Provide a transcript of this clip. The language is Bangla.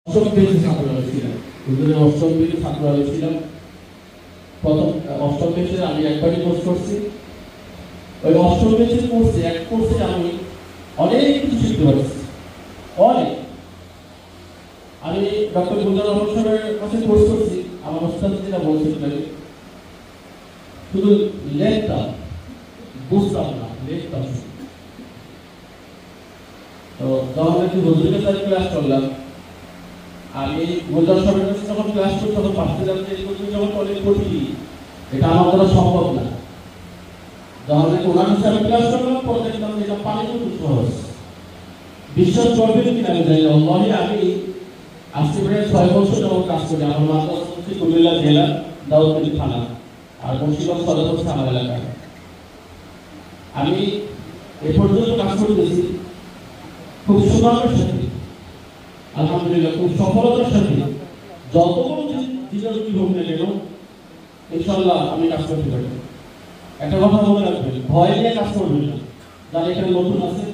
অষ্টম পেজে ছাত্র ছিলাম, হুজুরের অষ্টম পেজে ছাত্র ছিলাম। প্রথম অষ্টম পেজে আমি একবারই কোর্স করছি। ওই অষ্টম পেজের কোর্সে এক কোর্সে আমি অনেক কিছু শিখতে পারছি, অনেক। আমি ডক্টর গুলজার রহমান সাহেবের কাছে কোর্স করছি। আমার ওস্তাদ যেটা বলছিলেন, শুধু লেখতাম, বুঝতাম না, লেখতাম। তো যখন একটু হুজুরের কাছে ক্লাস করলাম, আমি গুলজার সাহেবের কাছে যখন ক্লাস করি তখন ভাবতে যাচ্ছি যখন অনেক কঠিন, এটা আমার দ্বারা সম্ভব না। যখন ওনার সাথে ক্লাস করলাম পরে দেখলাম এটা পানি মতো সহজ। বিশ্বাস করবেন কিনা আমি জানি না, আমি আজকে প্রায় 6 বছর যখন কাজ করি। আমার মাদ্রাসা হচ্ছে কুমিল্লা জেলা দাউদকান্দি থানা, আর মুন্সিগঞ্জ সদর হচ্ছে আমার এলাকা। আমি এ পর্যন্ত কাজ করতেছি খুব সুনামের সাথে, আলহামদুলিল্লাহ খুব সফলতার সাথে। যত বড় জিনিস হোক না কেন, ইনশাল্লাহ আমি কাজ করতে পারি। একটা কথা মনে রাখবেন, ভয় নিয়ে কাজ করবেন না। যারা এখানে নতুন আছে